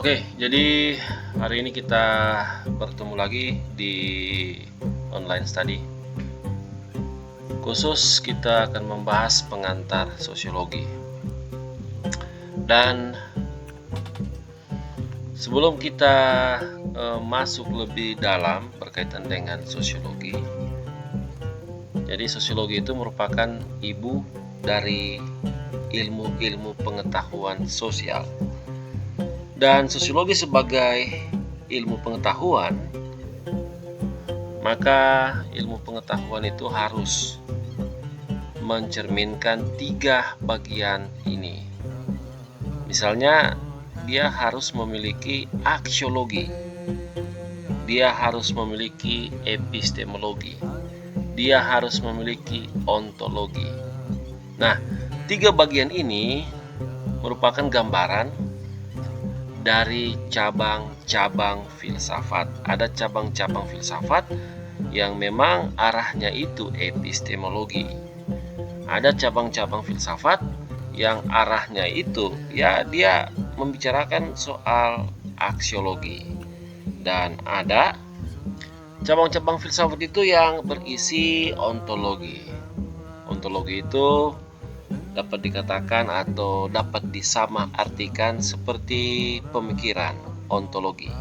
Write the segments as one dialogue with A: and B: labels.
A: Oke, jadi hari ini kita bertemu lagi di online study. Khusus kita akan membahas pengantar sosiologi. Dan sebelum kita masuk lebih dalam berkaitan dengan sosiologi. Jadi sosiologi itu merupakan ibu dari ilmu-ilmu pengetahuan sosial. Dan sosiologi sebagai ilmu pengetahuan, maka ilmu pengetahuan itu harus mencerminkan 3 bagian ini. Misalnya, dia harus memiliki aksiologi, dia harus memiliki epistemologi, dia harus memiliki ontologi. Nah, 3 bagian ini merupakan gambaran dari cabang-cabang filsafat. Ada cabang-cabang filsafat yang memang arahnya itu epistemologi. Ada cabang-cabang filsafat yang arahnya itu dia membicarakan soal aksiologi. Dan ada cabang-cabang filsafat itu yang berisi ontologi. Ontologi itu dapat dikatakan atau dapat disamaartikan seperti pemikiran ontologi.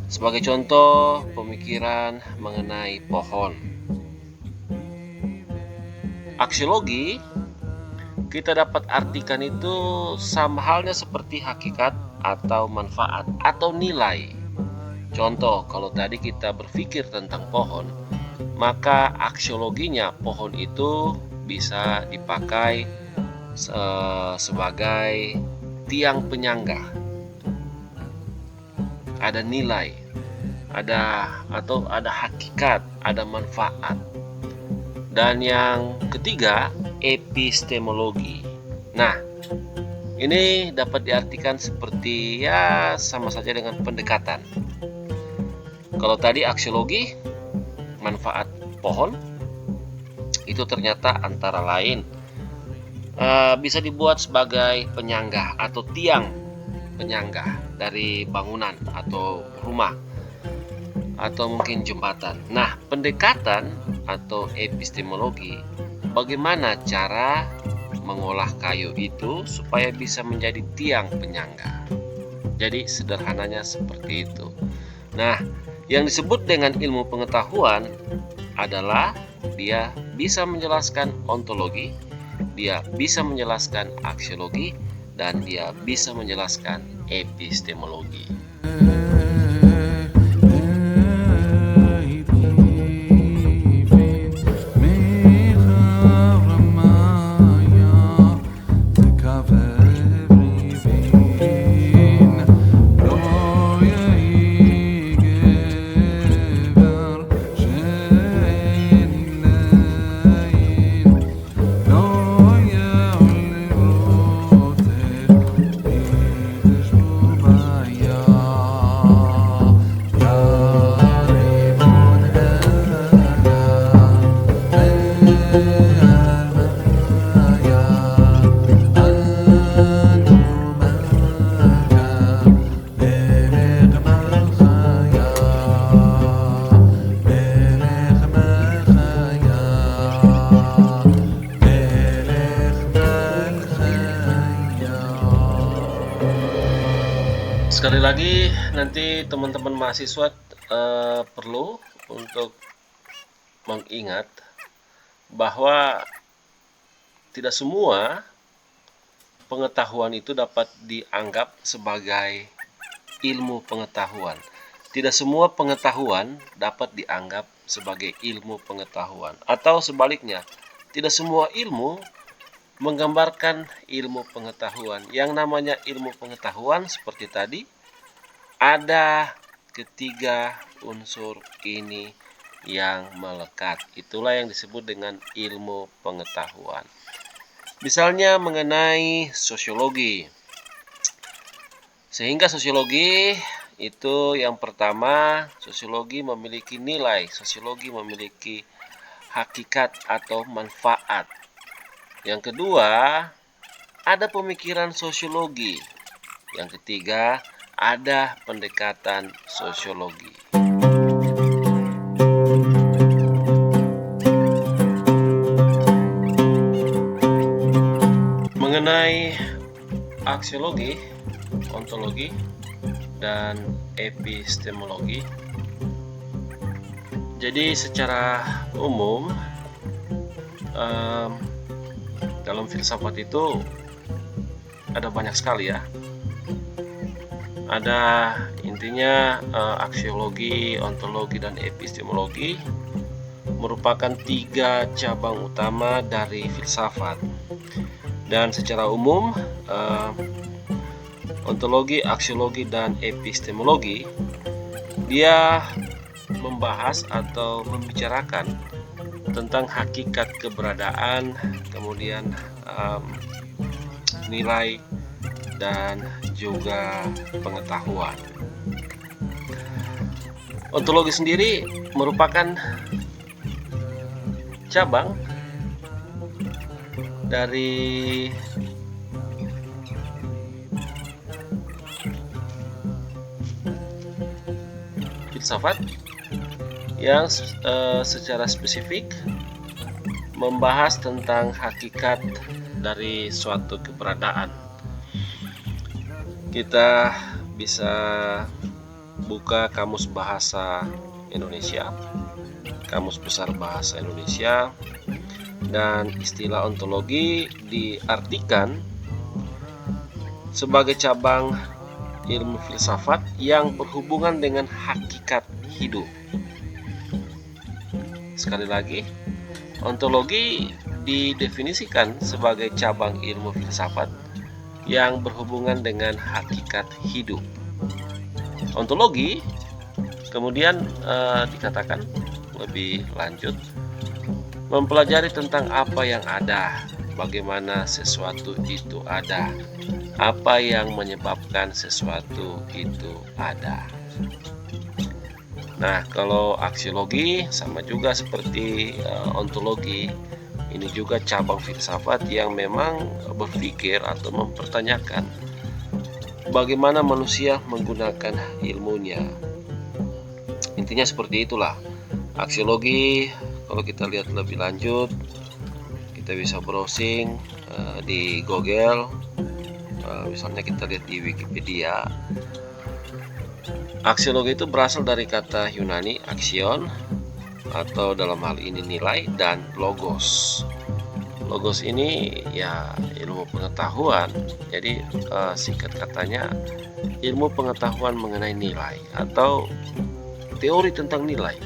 A: Sebagai contoh, pemikiran mengenai pohon. Aksiologi kita dapat artikan itu sama halnya seperti hakikat atau manfaat atau nilai. Contoh, kalau tadi kita berpikir tentang pohon, maka aksiologinya pohon itu bisa dipakai sebagai tiang penyangga. Ada nilai, ada hakikat, ada manfaat. Dan yang ketiga, epistemologi. Nah, ini dapat diartikan seperti sama saja dengan pendekatan. Kalau tadi aksiologi, manfaat pohon itu ternyata antara lain bisa dibuat sebagai penyangga atau tiang penyangga dari bangunan atau rumah atau mungkin jembatan. Nah, pendekatan atau epistemologi, bagaimana cara mengolah kayu itu supaya bisa menjadi tiang penyangga. Jadi sederhananya seperti itu. Nah, yang disebut dengan ilmu pengetahuan adalah dia bisa menjelaskan ontologi, dia bisa menjelaskan aksiologi, dan dia bisa menjelaskan epistemologi. Sekali lagi, nanti teman-teman mahasiswa perlu untuk mengingat bahwa tidak semua pengetahuan itu dapat dianggap sebagai ilmu pengetahuan. Tidak semua pengetahuan dapat dianggap sebagai ilmu pengetahuan. Atau sebaliknya, tidak semua ilmu menggambarkan ilmu pengetahuan. Yang namanya ilmu pengetahuan seperti tadi, ada ketiga unsur ini yang melekat. Itulah yang disebut dengan ilmu pengetahuan. Misalnya mengenai sosiologi. Sehingga sosiologi itu yang pertama, sosiologi memiliki nilai, sosiologi memiliki hakikat atau manfaat. Yang kedua, ada pemikiran sosiologi. Yang ketiga, ada pendekatan sosiologi. Mengenai aksiologi, ontologi, dan epistemologi. Jadi secara umum dalam filsafat itu ada banyak sekali ya. Ada intinya aksiologi, ontologi, dan epistemologi merupakan 3 cabang utama dari filsafat. Dan secara umum ontologi, aksiologi, dan epistemologi dia membahas atau membicarakan tentang hakikat keberadaan, kemudian nilai, dan juga pengetahuan. Ontologi sendiri merupakan cabang dari filsafat yang secara spesifik membahas tentang hakikat dari suatu keberadaan. Kita bisa buka Kamus Bahasa Indonesia, Kamus Besar Bahasa Indonesia, dan istilah ontologi diartikan sebagai cabang ilmu filsafat yang berhubungan dengan hakikat hidup. Sekali lagi, ontologi didefinisikan sebagai cabang ilmu filsafat yang berhubungan dengan hakikat hidup. Ontologi kemudian dikatakan lebih lanjut mempelajari tentang apa yang ada, bagaimana sesuatu itu ada, apa yang menyebabkan sesuatu itu ada. Nah, kalau aksiologi sama juga seperti ontologi, ini juga cabang filsafat yang memang berpikir atau mempertanyakan bagaimana manusia menggunakan ilmunya. Intinya seperti itulah. Aksiologi, kalau kita lihat lebih lanjut, kita bisa browsing di Google, misalnya kita lihat di Wikipedia. Aksiologi itu berasal dari kata Yunani aksion, atau dalam hal ini nilai, dan logos. Logos ini ya ilmu pengetahuan. Jadi singkat katanya ilmu pengetahuan mengenai nilai atau teori tentang nilai,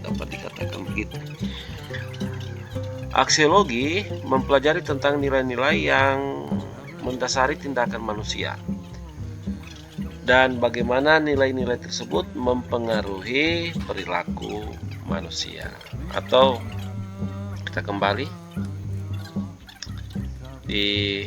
A: dapat dikatakan begitu. Aksiologi mempelajari tentang nilai-nilai yang mendasari tindakan manusia dan bagaimana nilai-nilai tersebut mempengaruhi perilaku manusia. Atau kita kembali di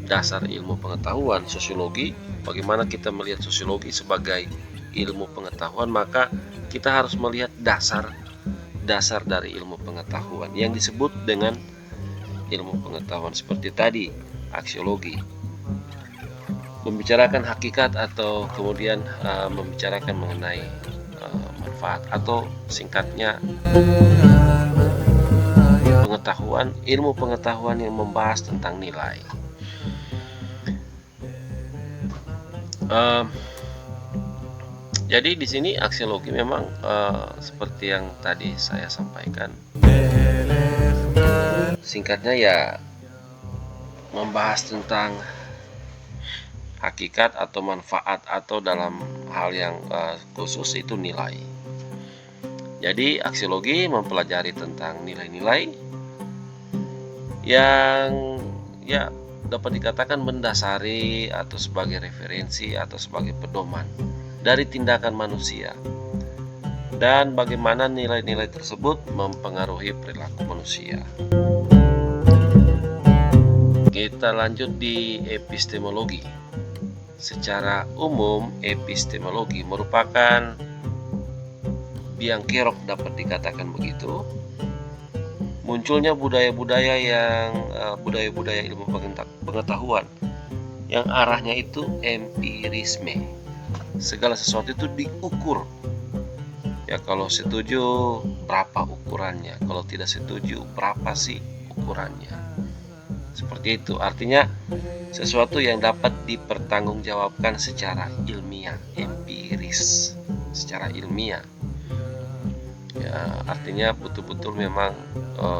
A: dasar ilmu pengetahuan sosiologi, bagaimana kita melihat sosiologi sebagai ilmu pengetahuan, maka kita harus melihat dasar dari ilmu pengetahuan yang disebut dengan ilmu pengetahuan seperti tadi, aksiologi. Membicarakan hakikat atau kemudian membicarakan mengenai manfaat, atau singkatnya pengetahuan, ilmu pengetahuan yang membahas tentang nilai. Jadi di sini aksiologi memang seperti yang tadi saya sampaikan, singkatnya ya membahas tentang hakikat atau manfaat, atau dalam hal yang khusus itu nilai. Jadi aksiologi mempelajari tentang nilai-nilai yang ya dapat dikatakan mendasari atau sebagai referensi atau sebagai pedoman dari tindakan manusia, dan bagaimana nilai-nilai tersebut mempengaruhi perilaku manusia. Kita lanjut di epistemologi. Secara umum, epistemologi merupakan biang kerok, dapat dikatakan begitu, munculnya budaya-budaya ilmu pengetahuan yang arahnya itu empirisme. Segala sesuatu itu diukur. Ya, kalau setuju berapa ukurannya, kalau tidak setuju berapa sih ukurannya. Seperti itu. Artinya sesuatu yang dapat dipertanggungjawabkan secara ilmiah, empiris, secara ilmiah. Ya, artinya betul-betul memang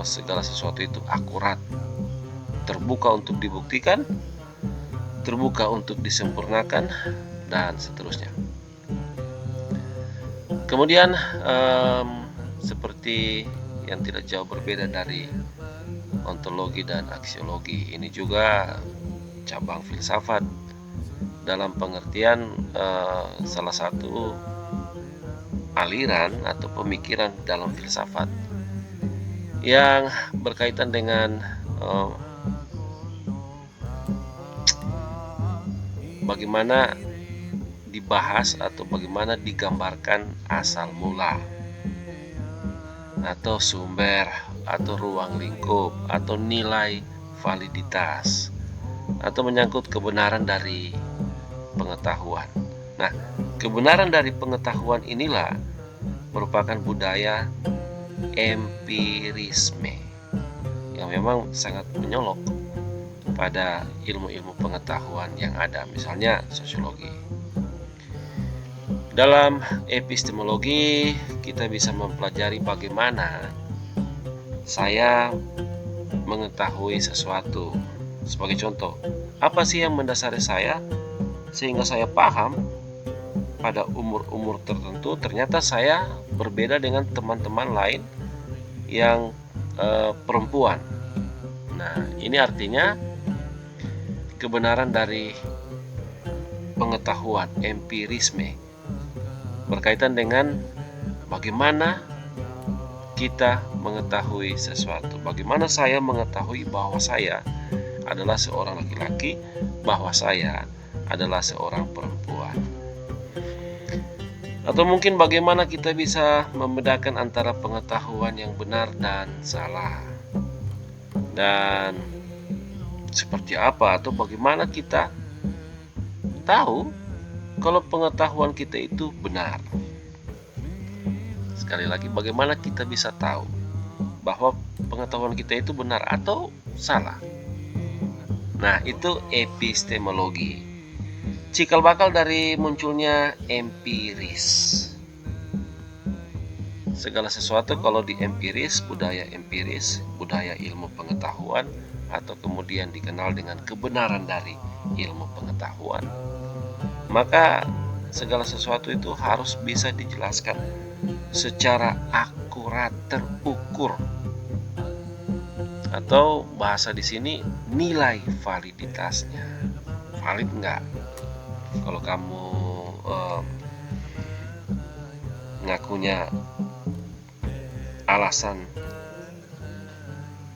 A: segala sesuatu itu akurat, terbuka untuk dibuktikan, terbuka untuk disempurnakan, dan seterusnya. Kemudian seperti yang tidak jauh berbeda dari ontologi dan aksiologi, ini juga cabang filsafat dalam pengertian salah satu aliran atau pemikiran dalam filsafat yang berkaitan dengan bagaimana dibahas atau bagaimana digambarkan asal mula atau sumber atau ruang lingkup atau nilai validitas atau menyangkut kebenaran dari pengetahuan. Nah, kebenaran dari pengetahuan inilah merupakan budaya empirisme yang memang sangat menyolok pada ilmu-ilmu pengetahuan yang ada, misalnya sosiologi. Dalam epistemologi, kita bisa mempelajari bagaimana saya mengetahui sesuatu. Sebagai contoh, apa sih yang mendasari saya sehingga saya paham pada umur-umur tertentu ternyata saya berbeda dengan teman-teman lain yang perempuan. Nah, ini artinya kebenaran dari pengetahuan empirisme berkaitan dengan bagaimana kita mengetahui sesuatu. Bagaimana saya mengetahui bahwa saya adalah seorang laki-laki, bahwa saya adalah seorang perempuan. Atau mungkin bagaimana kita bisa membedakan antara pengetahuan yang benar dan salah. Dan seperti apa atau bagaimana kita tahu kalau pengetahuan kita itu benar. Sekali lagi, bagaimana kita bisa tahu bahwa pengetahuan kita itu benar atau salah? Nah, itu epistemologi. Cikal bakal dari munculnya empiris. Segala sesuatu kalau di empiris, budaya empiris, budaya ilmu pengetahuan, atau kemudian dikenal dengan kebenaran dari ilmu pengetahuan, maka segala sesuatu itu harus bisa dijelaskan secara akurat, terukur, atau bahasa di sini nilai validitasnya. Valid enggak? Kalau kamu ngakunya alasan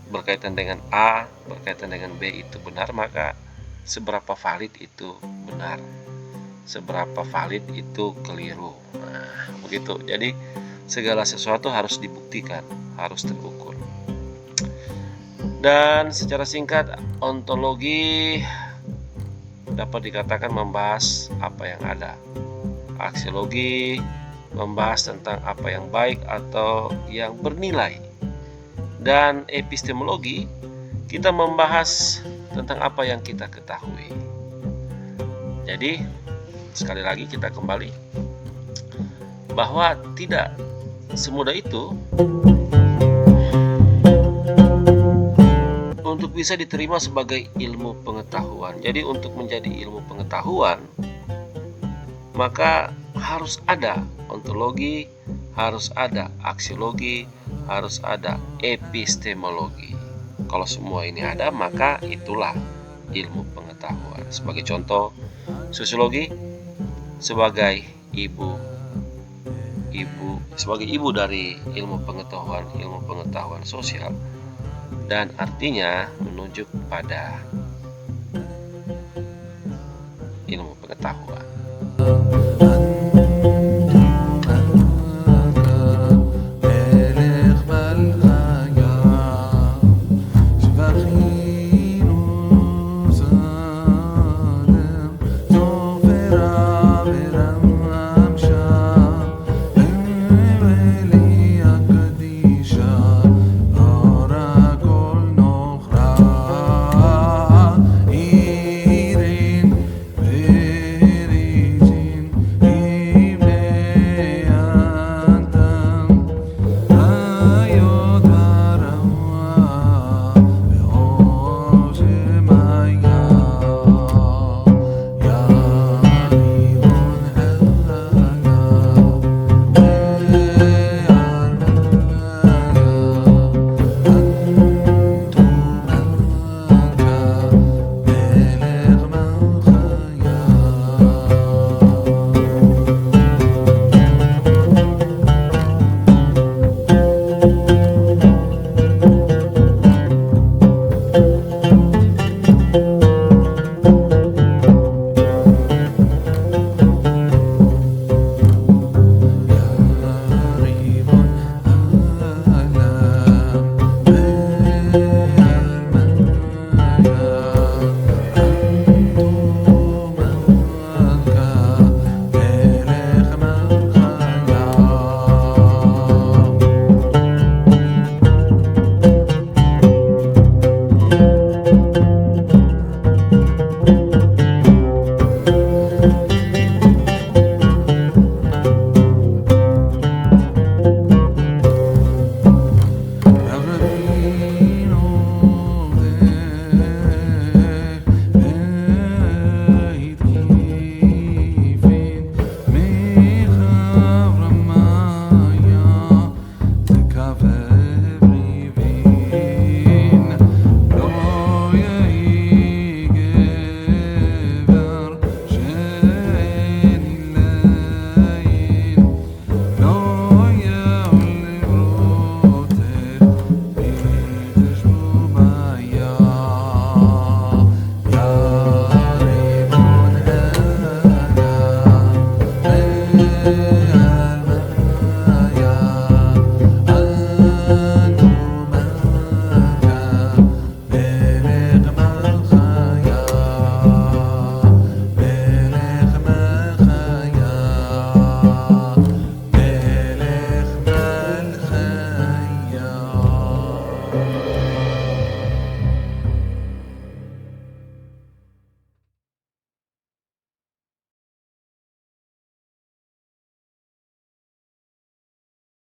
A: berkaitan dengan A, berkaitan dengan B itu benar, maka seberapa valid itu benar, seberapa valid itu keliru. Nah, begitu. Jadi segala sesuatu harus dibuktikan, harus terukur. Dan secara singkat, ontologi dapat dikatakan membahas apa yang ada. Aksiologi membahas tentang apa yang baik atau yang bernilai. Dan epistemologi kita membahas tentang apa yang kita ketahui. Jadi sekali lagi kita kembali bahwa tidak semudah itu untuk bisa diterima sebagai ilmu pengetahuan. Jadi untuk menjadi ilmu pengetahuan, maka harus ada ontologi, harus ada aksiologi, harus ada epistemologi. Kalau semua ini ada, maka itulah ilmu pengetahuan. Sebagai contoh, sosiologi sebagai ibu dari ilmu pengetahuan sosial, dan artinya menunjuk pada ilmu